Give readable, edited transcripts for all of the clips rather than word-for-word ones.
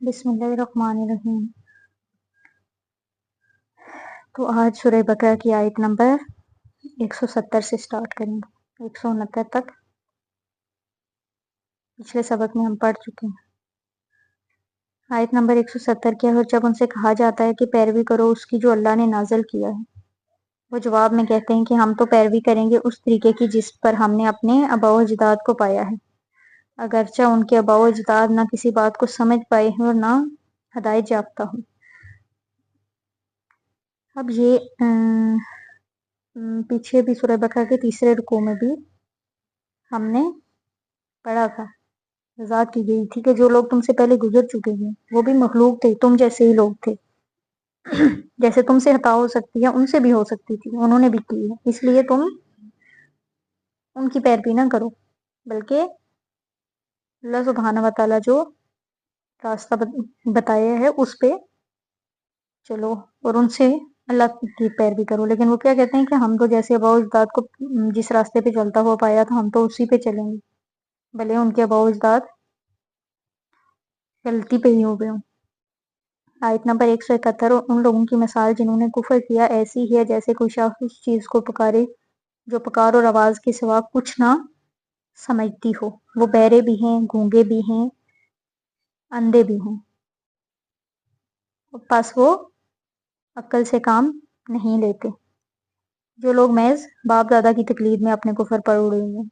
بسم اللہ الرحمن الرحیم۔ تو آج سورہ بقرہ کی آیت نمبر 170 سے سٹارٹ کریں گے 169 تک۔ پچھلے سبق میں ہم پڑھ چکے ہیں۔ آیت نمبر 170 کیا ہے؟ جب ان سے کہا جاتا ہے کہ پیروی کرو اس کی جو اللہ نے نازل کیا ہے، وہ جواب میں کہتے ہیں کہ ہم تو پیروی کریں گے اس طریقے کی جس پر ہم نے اپنے آباء و اجداد کو پایا ہے، اگرچہ ان کے آباء و اجداد نہ کسی بات کو سمجھ پائے ہیں اور نہ ہدایت یافتہ ہوں۔ اب یہ پیچھے بھی سورہ بقرہ کے تیسرے رکوع میں بھی ہم نے پڑھا تھا، وضاحت کی گئی تھی کہ جو لوگ تم سے پہلے گزر چکے ہیں وہ بھی مخلوق تھے، تم جیسے ہی لوگ تھے، جیسے تم سے خطا ہو سکتی ہے ان سے بھی ہو سکتی تھی، انہوں نے بھی کی ہے، اس لیے تم ان کی پیروی نہ کرو، بلکہ اللہ سبحانہ و تعالیٰ جو راستہ بتایا ہے اس پہ چلو اور ان سے اللہ کی پیروی کرو۔ لیکن وہ کیا کہتے ہیں کہ ہم تو جیسے آباء و اجداد کو جس راستے پہ چلتا ہوا پایا تھا ہم تو اسی پہ چلیں گے، بھلے ان کے آباء و اجداد غلطی پہ ہی ہو گئے ہوں۔ آیت نمبر 171 ان لوگوں کی مثال جنہوں نے کفر کیا ایسی ہی ہے جیسے کوئی شخص اس چیز کو پکارے جو پکار اور آواز کے سوا کچھ نہ سمجھتی ہو، وہ بہرے بھی ہیں، گونگے بھی ہیں، اندھے بھی ہیں، پس وہ عقل سے کام نہیں لیتے۔ جو لوگ محض باپ دادا کی تقلید میں اپنے کفر پر اڑے ہوئے ہیں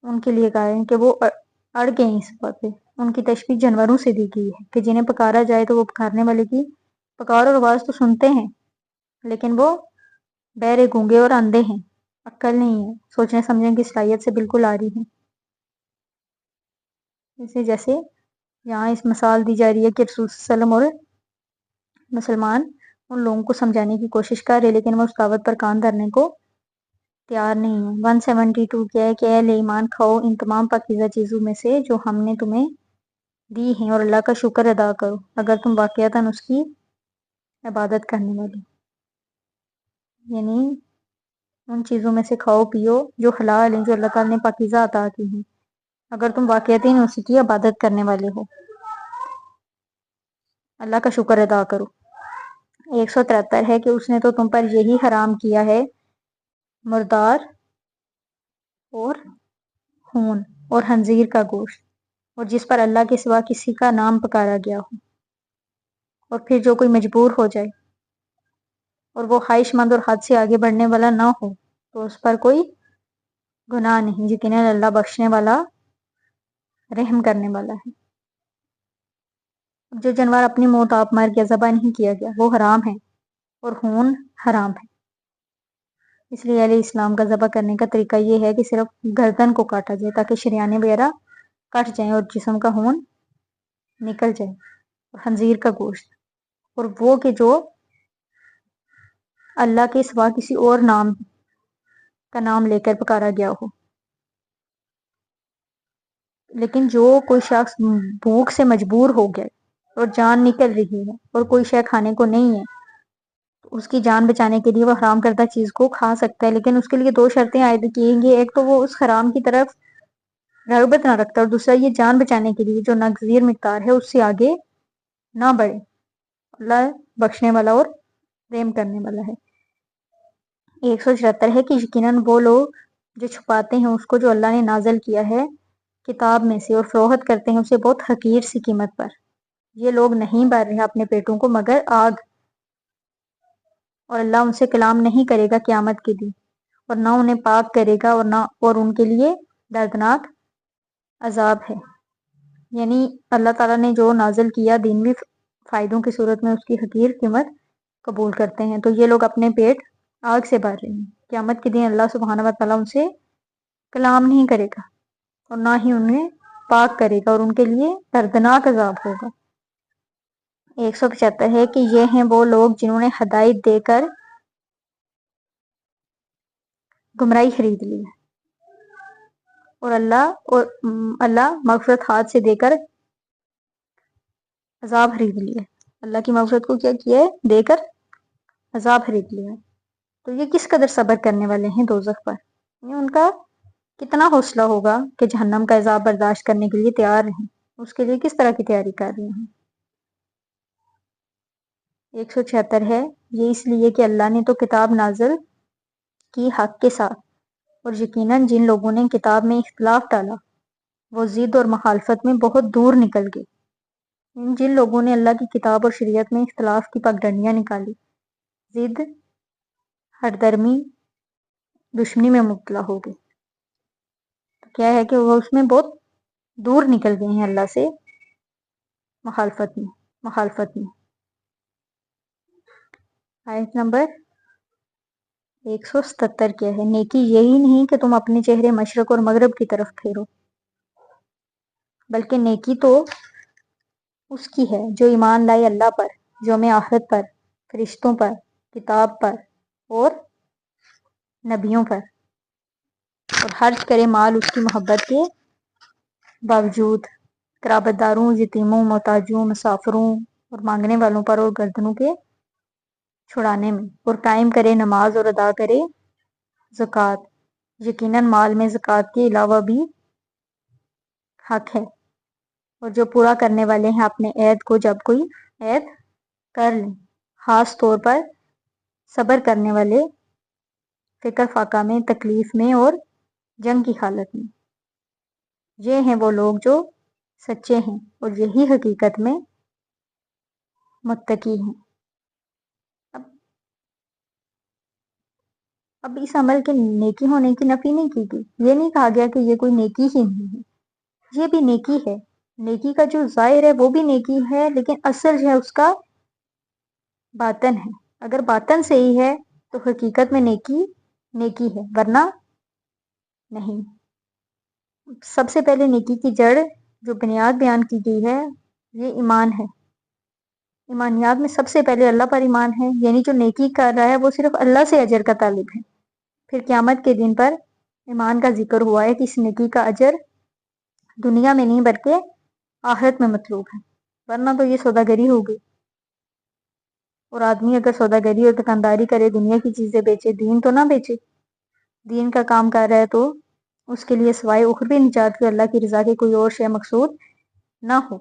ان کے لیے کہا ہے کہ وہ اڑ گئے ہیں اس بات پہ۔ ان کی تشبیہ جانوروں سے دی گئی ہے کہ جنہیں پکارا جائے تو وہ پکارنے والے کی پکار اور آواز تو سنتے ہیں لیکن وہ بہرے، گونگے اور اندھے ہیں، عقل نہیں ہے، سوچنے سمجھنے کی صلاحیت سے بالکل عاری ہیں۔ اسے جیسے یہاں اس مثال دی جا رہی ہے کہ رسول صلی اللہ علیہ وسلم اور مسلمان ان لوگوں کو سمجھانے کی کوشش کر رہے لیکن وہ اس دعوت پر کان دھرنے کو تیار نہیں ہے۔ 172 کیا ہے کہ اے اہل ایمان کھاؤ ان تمام پاکیزہ چیزوں میں سے جو ہم نے تمہیں دی ہیں اور اللہ کا شکر ادا کرو اگر تم واقعتاً اس کی عبادت کرنے والی، یعنی ان چیزوں میں سے کھاؤ پیو جو حلال ہیں، جو اللہ تعالیٰ نے پاکیزہ عطا کی ہیں، اگر تم واقعتاً اسی کی عبادت کرنے والے ہو، اللہ کا شکر ادا کرو۔ 173 ہے کہ اس نے تو تم پر یہی حرام کیا ہے مردار اور خون اور خنزیر کا گوشت اور جس پر اللہ کے سوا کسی کا نام پکارا گیا ہو، اور پھر جو کوئی مجبور ہو جائے اور وہ خواہش مند اور حد سے آگے بڑھنے والا نہ ہو تو اس پر کوئی گناہ نہیں، یقیناً اللہ بخشنے والا رحم کرنے والا ہے۔ جو جانور اپنی موت آپ مر گیا، ذبح نہیں کیا گیا، وہ حرام ہے اور خون حرام ہے۔ اس لیے علیہ السلام کا ذبح کرنے کا طریقہ یہ ہے کہ صرف گردن کو کاٹا جائے تاکہ شریانے وغیرہ کٹ جائیں اور جسم کا خون نکل جائے، اور خنزیر کا گوشت اور وہ کہ جو اللہ کے سوا کسی اور نام کا نام لے کر پکارا گیا ہو۔ لیکن جو کوئی شخص بھوک سے مجبور ہو گیا اور جان نکل رہی ہے اور کوئی شے کھانے کو نہیں ہے تو اس کی جان بچانے کے لیے وہ حرام کردہ چیز کو کھا سکتا ہے، لیکن اس کے لیے 2 شرطیں عائد کی گئی، ایک تو وہ اس حرام کی طرف رغبت نہ رکھتا اور دوسرا یہ جان بچانے کے لیے جو ناگزیر مقدار ہے اس سے آگے نہ بڑھے۔ اللہ بخشنے والا اور رحم کرنے والا ہے۔ 174 ہے کہ یقیناً وہ لوگ جو چھپاتے ہیں اس کو جو اللہ نے نازل کیا ہے کتاب میں سے اور فروخت کرتے ہیں اسے بہت حقیر سی قیمت پر، یہ لوگ نہیں بھر رہے اپنے پیٹوں کو مگر آگ، اور اللہ ان سے کلام نہیں کرے گا قیامت کے دن اور نہ انہیں پاک کرے گا اور ان کے لیے دردناک عذاب ہے۔ یعنی اللہ تعالیٰ نے جو نازل کیا دینوی فائدوں کی صورت میں اس کی حقیر قیمت قبول کرتے ہیں، تو یہ لوگ اپنے پیٹ آگ سے بھر رہے ہیں۔ قیامت کے دن اللہ سبحانہ و تعالیٰ ان سے کلام نہیں کرے گا اور نہ ہی انہیں پاک کرے گا اور ان کے لیے دردناک عذاب ہوگا۔ 175 ہے کہ یہ ہیں وہ لوگ جنہوں نے ہدایت دے کر گمراہی خرید لی ہے اور اللہ مغفرت ہاتھ سے دے کر عذاب خرید لیا ہے۔ اللہ کی مغفرت کو کیا کیا ہے؟ دے کر عذاب خرید لیا ہے۔ تو یہ کس قدر صبر کرنے والے ہیں دوزخ پر، ان کا کتنا حوصلہ ہوگا کہ جہنم کا عذاب برداشت کرنے کے لیے تیار رہیں۔ اس کے لیے کس طرح کی تیاری کر رہے ہیں؟ 176 ہے، یہ اس لیے کہ اللہ نے تو کتاب نازل کی حق کے ساتھ، اور یقیناً جن لوگوں نے کتاب میں اختلاف ڈالا وہ ضد اور مخالفت میں بہت دور نکل گئے۔ جن لوگوں نے اللہ کی کتاب اور شریعت میں اختلاف کی پگڈنڈیاں نکالی، ضد، ہردرمی، دشمنی میں مبتلا ہو گئے، تو کیا ہے کہ وہ اس میں بہت دور نکل گئے ہیں اللہ سے، مخالفت میں۔ آیت نمبر 177 کیا ہے؟ نیکی یہی نہیں کہ تم اپنے چہرے مشرق اور مغرب کی طرف پھیرو، بلکہ نیکی تو اس کی ہے جو ایمان لائے اللہ پر، یوم آخرت پر، فرشتوں پر، کتاب پر اور نبیوں پر، اور خرچ کرے مال اس کی محبت کے باوجود، قرابت داروں، یتیموں، محتاجوں، مسافروں اور مانگنے والوں پر، اور گردنوں کے چھڑانے میں، اور قائم کرے نماز اور ادا کرے زکوٰۃ۔ یقیناً مال میں زکوٰۃ کے علاوہ بھی حق ہے، اور جو پورا کرنے والے ہیں اپنے عہد کو جب کوئی عہد کر لیں، خاص طور پر صبر کرنے والے فکر فاقہ میں، تکلیف میں اور جنگ کی حالت میں۔ یہ ہیں وہ لوگ جو سچے ہیں، اور یہی حقیقت میں متقی ہیں۔ اب اس عمل کے نیکی ہونے کی نفی نہیں کی گئی، یہ نہیں کہا گیا کہ یہ کوئی نیکی ہی نہیں ہے، یہ بھی نیکی ہے۔ نیکی کا جو ظاہر ہے وہ بھی نیکی ہے، لیکن اصل جو ہے اس کا باطن ہے۔ اگر باطن صحیح ہے تو حقیقت میں نیکی ہے، ورنہ نہیں۔ سب سے پہلے نیکی کی جڑ جو بنیاد بیان کی گئی ہے یہ ایمان ہے۔ ایمانیات میں سب سے پہلے اللہ پر ایمان ہے، یعنی جو نیکی کر رہا ہے وہ صرف اللہ سے اجر کا طالب ہے۔ پھر قیامت کے دن پر ایمان کا ذکر ہوا ہے کہ اس نیکی کا اجر دنیا میں نہیں بلکہ آخرت میں مطلوب ہے، ورنہ تو یہ سوداگری ہو گئی۔ اور آدمی اگر سوداگری اور دکانداری کرے، دنیا کی چیزیں بیچے، دین تو نہ بیچے، دین کا کام کر رہا ہے تو اس کے لیے سوائے اخروی نجات کے اللہ کی رضا کے کوئی اور شے مقصود نہ ہو۔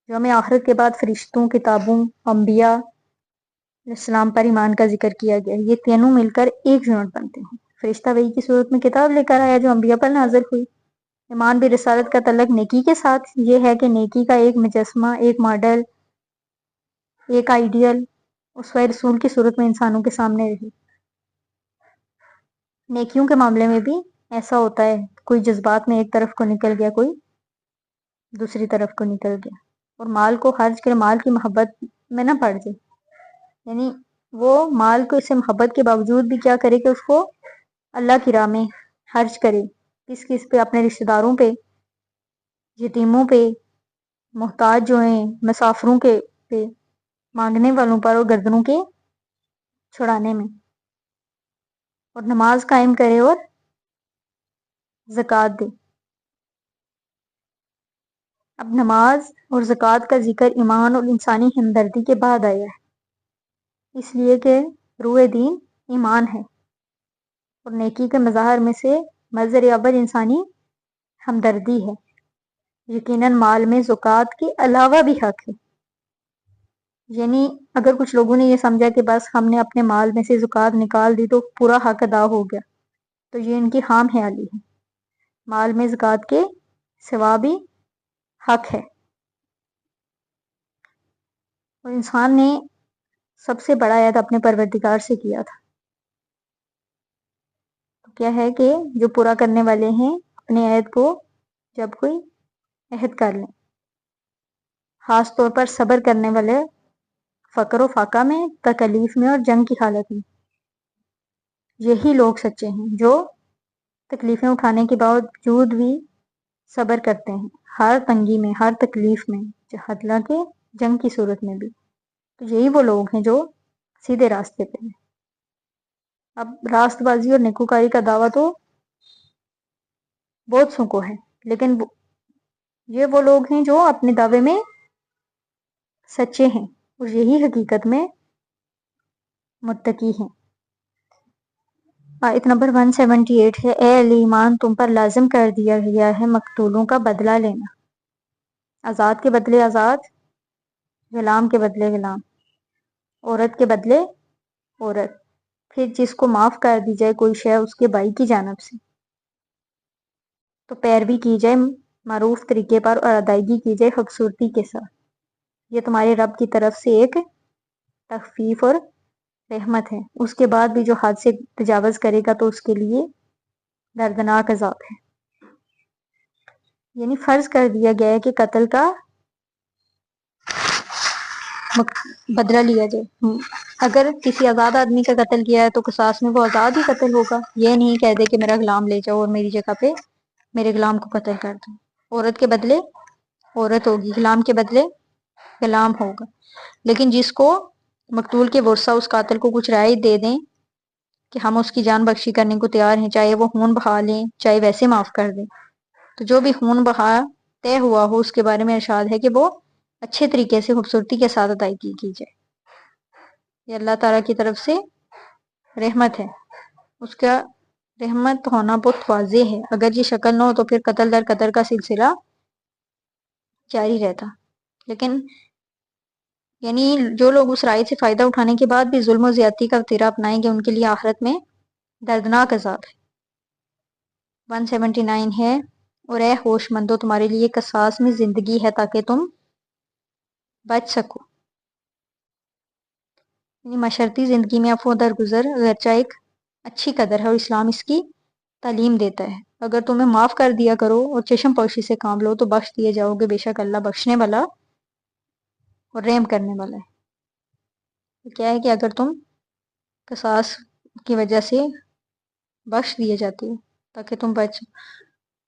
یوم آخرت کے بعد فرشتوں، کتابوں، انبیاء اسلام پر ایمان کا ذکر کیا گیا، یہ تینوں مل کر ایک یونٹ بنتے ہیں۔ فرشتہ وحی کی صورت میں کتاب لے کر آیا جو انبیاء پر نازل ہوئی۔ ایمان بھی رسالت کا تعلق نیکی کے ساتھ یہ ہے کہ نیکی کا ایک مجسمہ، ایک ماڈل، ایک آئیڈیل اسوہ رسول کی صورت میں انسانوں کے سامنے رہی۔ نیکیوں کے معاملے میں بھی ایسا ہوتا ہے، کوئی جذبات میں ایک طرف کو نکل گیا، کوئی دوسری طرف کو نکل گیا، اور مال کو خرچ کرے، مال کی محبت میں نہ پڑ جائے، یعنی وہ مال کو اس سے محبت کے باوجود بھی کیا کرے کہ اس کو اللہ کی راہ میں خرچ کرے۔ کس پہ؟ اپنے رشتہ داروں پہ، یتیموں پہ، محتاج جو ہیں، مسافروں کے پہ، مانگنے والوں پر، اور گردنوں کے چھڑانے میں، اور نماز قائم کرے اور زکوٰۃ دے۔ اب نماز اور زکوٰۃ کا ذکر ایمان اور انسانی ہمدردی کے بعد آیا ہے، اس لیے کہ روح دین ایمان ہے، اور نیکی کے مظاہر میں سے مظہر اول انسانی ہمدردی ہے۔ یقیناً مال میں زکوٰۃ کے علاوہ بھی حق ہے، یعنی اگر کچھ لوگوں نے یہ سمجھا کہ بس ہم نے اپنے مال میں سے زکوٰۃ نکال دی تو پورا حق ادا ہو گیا، تو یہ ان کی خام خیالی ہے۔ مال میں زکوٰۃ کے سوا بھی حق ہے، اور انسان نے سب سے بڑا عہد اپنے پروردگار سے کیا تھا، تو کیا ہے کہ جو پورا کرنے والے ہیں اپنے عہد کو جب کوئی عہد کر لیں، خاص طور پر صبر کرنے والے فقر و فاقہ میں، تکلیف میں اور جنگ کی حالت میں، یہی لوگ سچے ہیں جو تکلیفیں اٹھانے کے باوجود بھی صبر کرتے ہیں، ہر تنگی میں، ہر تکلیف میں، حالانکہ جنگ کی صورت میں بھی۔ تو یہی وہ لوگ ہیں جو سیدھے راستے پہ ہیں۔ اب راست بازی اور نیکوکاری کا دعویٰ تو بہت سو کو ہے، لیکن یہ وہ لوگ ہیں جو اپنے دعوے میں سچے ہیں، اور یہی حقیقت میں متقی ہیں۔ آیت نمبر 178 ہے، اے اہل ایمان، تم پر لازم کر دیا گیا ہے مقتولوں کا بدلہ لینا، آزاد کے بدلے آزاد، غلام کے بدلے غلام، عورت کے بدلے عورت. پھر جس کو معاف کر دی جائے کوئی شے اس کے بھائی کی جانب سے تو پیروی کی جائے معروف طریقے پر اور ادائیگی کی جائے خوبصورتی کے ساتھ. یہ تمہارے رب کی طرف سے ایک تخفیف اور رحمت ہے. اس کے بعد بھی جو حد سے تجاوز کرے گا تو اس کے لیے دردناک عذاب ہے. یعنی فرض کر دیا گیا ہے کہ قتل کا بدلہ لیا جائے. اگر کسی آزاد آدمی کا قتل کیا ہے تو قصاص میں وہ آزاد ہی قتل ہوگا. یہ نہیں کہہ دے کہ میرا غلام لے جاؤ اور میری جگہ پہ میرے غلام کو قتل کر دو. عورت کے بدلے عورت ہوگی، غلام کے بدلے غلام ہوگا. لیکن جس کو مقتول کے ورثہ اس قاتل کو کچھ رائے دے دیں کہ ہم اس کی جان بخشی کرنے کو تیار ہیں، چاہے وہ خون بہا لیں چاہے ویسے معاف کر دیں، تو جو بھی خون بہا طے ہوا ہو اس کے بارے میں ارشاد ہے کہ وہ اچھے طریقے سے خوبصورتی کے ساتھ ادائیگی کی جائے. یہ اللہ تعالیٰ کی طرف سے رحمت ہے. اس کا رحمت ہونا بہت واضح ہے. اگر یہ شکل نہ ہو تو پھر قتل در قتل کا سلسلہ جاری رہتا. لیکن یعنی جو لوگ اس رائے سے فائدہ اٹھانے کے بعد بھی ظلم و زیادتی کا وتیرہ اپنائیں گے ان کے لیے آخرت میں دردناک عذاب ہے. 179 ہے، اور اے ہوش مندو تمہارے لیے قصاص میں زندگی ہے تاکہ تم بچ سکو. یعنی معاشرتی زندگی میں عفو درگزر اگرچہ ایک اچھی قدر ہے اور اسلام اس کی تعلیم دیتا ہے. اگر تمہیں معاف کر دیا کرو اور چشم پوشی سے کام لو تو بخش دیے جاؤ گے، بے شک اللہ بخشنے والا اور رحم کرنے والا ہے. کیا ہے کہ اگر تم قصاص کی وجہ سے بخش دیے جاتے ہو تاکہ تم بچ،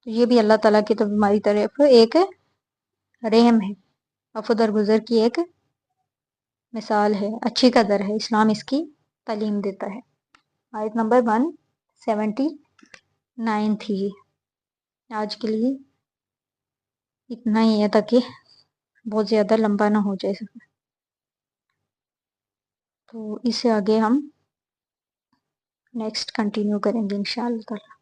تو یہ بھی اللہ تعالیٰ کی تمہاری طرف ایک رحم ہے، عفو درگزر کی ایک مثال ہے، اچھی قدر ہے. اسلام اس کی تعلیم دیتا ہے. آیت نمبر 179 تھی. آج کے لیے اتنا ہی ہے تاکہ بہت زیادہ لمبا نہ ہو جائے. تو اس سے آگے ہم نیکسٹ کنٹینیو کریں گے انشاءاللہ تعالی.